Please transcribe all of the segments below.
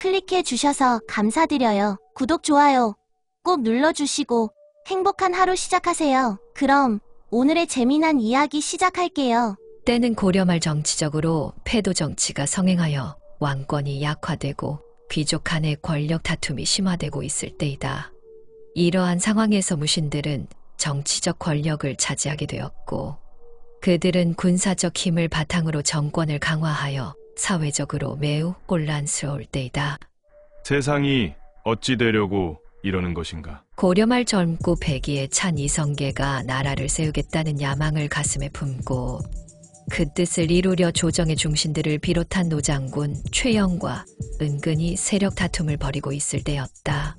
클릭해 주셔서 감사드려요. 구독, 좋아요 꼭 눌러주시고 행복한 하루 시작하세요. 그럼 오늘의 재미난 이야기 시작할게요. 때는 고려 말 정치적으로 패도 정치가 성행하여 왕권이 약화되고 귀족 간의 권력 다툼이 심화되고 있을 때이다. 이러한 상황에서 무신들은 정치적 권력을 차지하게 되었고 그들은 군사적 힘을 바탕으로 정권을 강화하여 사회적으로 매우 혼란스러울 때이다. 세상이 어찌 되려고 이러는 것인가? 고려말 젊고 패기에 찬 이성계가 나라를 세우겠다는 야망을 가슴에 품고 그 뜻을 이루려 조정의 중신들을 비롯한 노장군 최영과 은근히 세력 다툼을 벌이고 있을 때였다.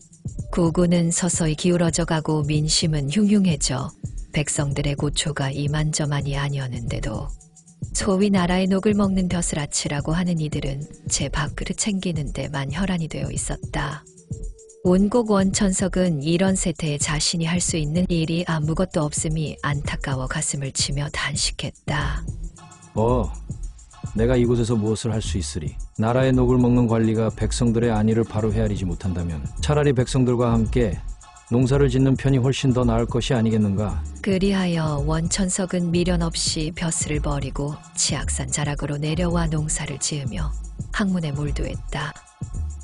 구군은 서서히 기울어져 가고 민심은 흉흉해져 백성들의 고초가 이만저만이 아니었는데도 소위 나라의 녹을 먹는 벼슬아치라고 하는 이들은 제 밥그릇 챙기는 데만 혈안이 되어 있었다. 온곡 원천석은 이런 세태에 자신이 할 수 있는 일이 아무것도 없음이 안타까워 가슴을 치며 단식했다. 내가 이곳에서 무엇을 할 수 있으리? 나라의 녹을 먹는 관리가 백성들의 안위를 바로 헤아리지 못한다면 차라리 백성들과 함께 농사를 짓는 편이 훨씬 더 나을 것이 아니겠는가? 그리하여 원천석은 미련 없이 벼슬을 버리고 치악산 자락으로 내려와 농사를 지으며 학문에 몰두했다.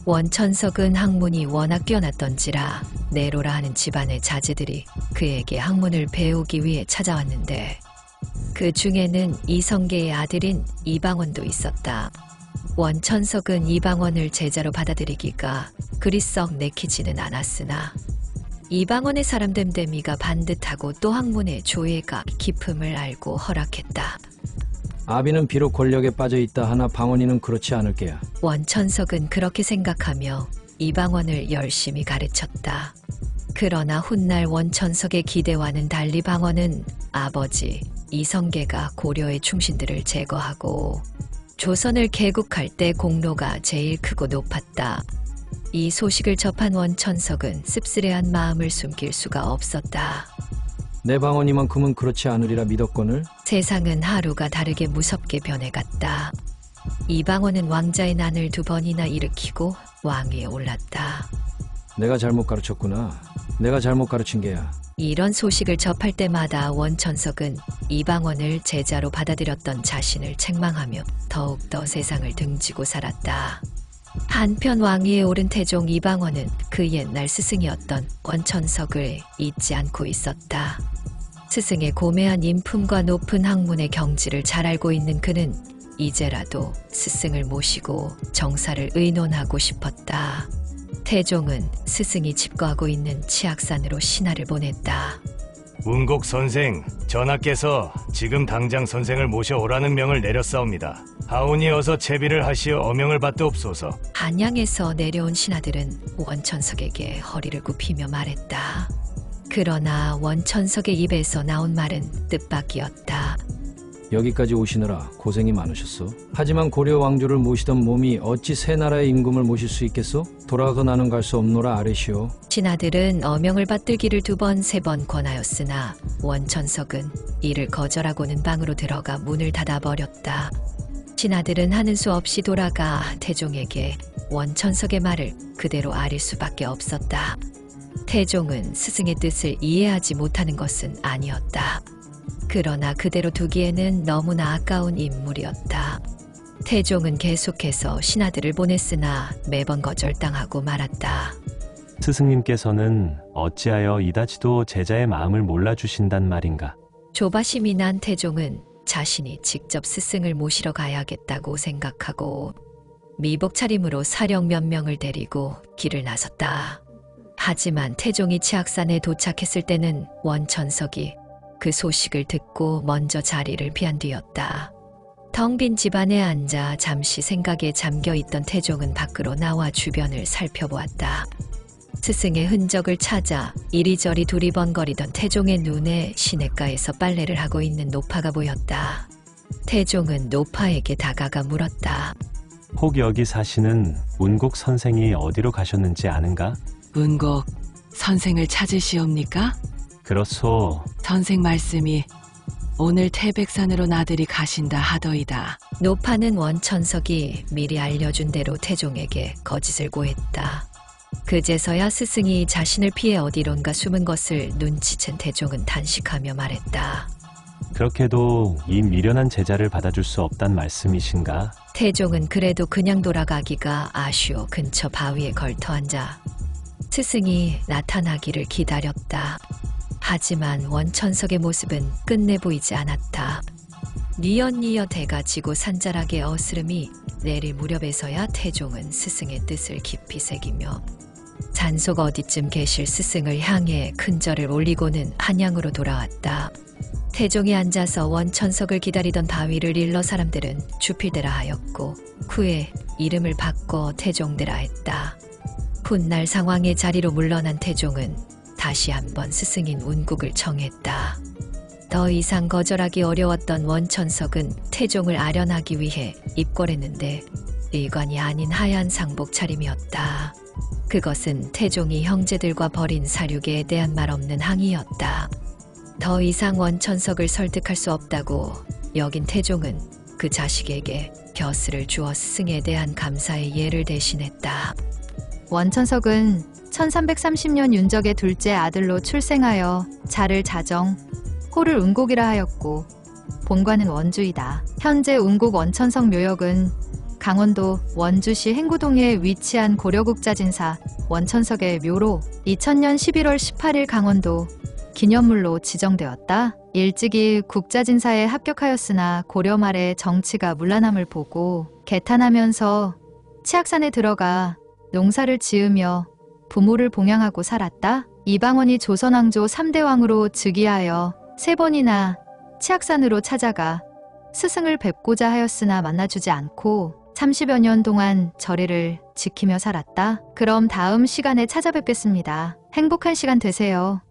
원천석은 학문이 워낙 뛰어났던지라 내로라 하는 집안의 자제들이 그에게 학문을 배우기 위해 찾아왔는데 그 중에는 이성계의 아들인 이방원도 있었다. 원천석은 이방원을 제자로 받아들이기가 그리 썩 내키지는 않았으나 이방원의 사람됨됨이가 반듯하고 또 학문의 조예가 깊음을 알고 허락했다. 아비는 비록 권력에 빠져있다 하나 방언이는 그렇지 않을 게야. 원천석은 그렇게 생각하며 이방원을 열심히 가르쳤다. 그러나 훗날 원천석의 기대와는 달리 방언은 아버지 이성계가 고려의 충신들을 제거하고 조선을 개국할 때 공로가 제일 크고 높았다. 이 소식을 접한 원천석은 씁쓸해한 마음을 숨길 수가 없었다. 내 방언이만큼은 그렇지 않으리라 믿었거늘? 세상은 하루가 다르게 무섭게 변해갔다. 이방원은 왕자의 난을 2번이나 일으키고 왕위에 올랐다. 내가 잘못 가르쳤구나. 내가 잘못 가르친 게야. 이런 소식을 접할 때마다 원천석은 이방원을 제자로 받아들였던 자신을 책망하며 더욱더 세상을 등지고 살았다. 한편 왕위에 오른 태종 이방원은 그 옛날 스승이었던 원천석을 잊지 않고 있었다. 스승의 고매한 인품과 높은 학문의 경지를 잘 알고 있는 그는 이제라도 스승을 모시고 정사를 의논하고 싶었다. 태종은 스승이 집거하고 있는 치악산으로 신하를 보냈다. 운곡 선생, 전하께서 지금 당장 선생을 모셔오라는 명을 내렸사옵니다. 하오니 어서 채비를 하시어 어명을 받도옵소서. 한양에서 내려온 신하들은 원천석에게 허리를 굽히며 말했다. 그러나 원천석의 입에서 나온 말은 뜻밖이었다. 여기까지 오시느라 고생이 많으셨어. 하지만 고려 왕조를 모시던 몸이 어찌 새 나라의 임금을 모실 수 있겠소? 돌아가 나는 갈 수 없노라 아뢰시오. 신하들은 어명을 받들기를 2번, 3번 권하였으나 원천석은 이를 거절하고는 방으로 들어가 문을 닫아버렸다. 신하들은 하는 수 없이 돌아가 태종에게 원천석의 말을 그대로 아릴 수밖에 없었다. 태종은 스승의 뜻을 이해하지 못하는 것은 아니었다. 그러나 그대로 두기에는 너무나 아까운 인물이었다. 태종은 계속해서 신하들을 보냈으나 매번 거절당하고 말았다. 스승님께서는 어찌하여 이다지도 제자의 마음을 몰라주신단 말인가? 조바심이 난 태종은 자신이 직접 스승을 모시러 가야겠다고 생각하고 미복 차림으로 사령 몇 명을 데리고 길을 나섰다. 하지만 태종이 치악산에 도착했을 때는 원천석이 그 소식을 듣고 먼저 자리를 피한 뒤였다. 텅 빈 집안에 앉아 잠시 생각에 잠겨있던 태종은 밖으로 나와 주변을 살펴보았다. 스승의 흔적을 찾아 이리저리 두리번거리던 태종의 눈에 시냇가에서 빨래를 하고 있는 노파가 보였다. 태종은 노파에게 다가가 물었다. 혹 여기 사시는 운곡 선생이 어디로 가셨는지 아는가? 운곡 선생을 찾으시옵니까? 그렇소. 선생 말씀이 오늘 태백산으로 나들이 가신다 하더이다. 노파는 원천석이 미리 알려준 대로 태종에게 거짓을 고했다. 그제서야 스승이 자신을 피해 어디론가 숨은 것을 눈치챈 태종은 단식하며 말했다. 그렇게도 이 미련한 제자를 받아줄 수 없단 말씀이신가? 태종은 그래도 그냥 돌아가기가 아쉬워 근처 바위에 걸터앉아 스승이 나타나기를 기다렸다. 하지만 원천석의 모습은 끝내 보이지 않았다. 뉘엿뉘엿 해가 지고 산자락의 어스름이 내릴 무렵에서야 태종은 스승의 뜻을 깊이 새기며 잔속 어디쯤 계실 스승을 향해 큰절을 올리고는 한양으로 돌아왔다. 태종이 앉아서 원천석을 기다리던 바위를 일러 사람들은 주필대라 하였고 후에 이름을 바꿔 태종대라 했다. 훗날 상황의 자리로 물러난 태종은 다시 한번 스승인 운국을 청했다. 더 이상 거절하기 어려웠던 원천석은 태종을 아련하기 위해 입궐했는데 일관이 아닌 하얀 상복 차림이었다. 그것은 태종이 형제들과 벌인 사륙에 대한 말 없는 항의였다. 더 이상 원천석을 설득할 수 없다고 여긴 태종은 그 자식에게 벼슬을 주어 스승에 대한 감사의 예를 대신했다. 원천석은 1330년 윤적의 둘째 아들로 출생하여 자를 자정, 호를 운곡이라 하였고 본관은 원주이다. 현재 운곡 원천석 묘역은 강원도 원주시 행구동에 위치한 고려국자진사 원천석의 묘로 2000년 11월 18일 강원도 기념물로 지정되었다. 일찍이 국자진사에 합격하였으나 고려 말에 정치가 문란함을 보고 개탄하면서 치악산에 들어가 농사를 지으며 부모를 봉양하고 살았다. 이방원이 조선왕조 3대 왕으로 즉위하여 3번이나 치악산으로 찾아가 스승을 뵙고자 하였으나 만나주지 않고 30여 년 동안 절에를 지키며 살았다. 그럼 다음 시간에 찾아뵙겠습니다. 행복한 시간 되세요.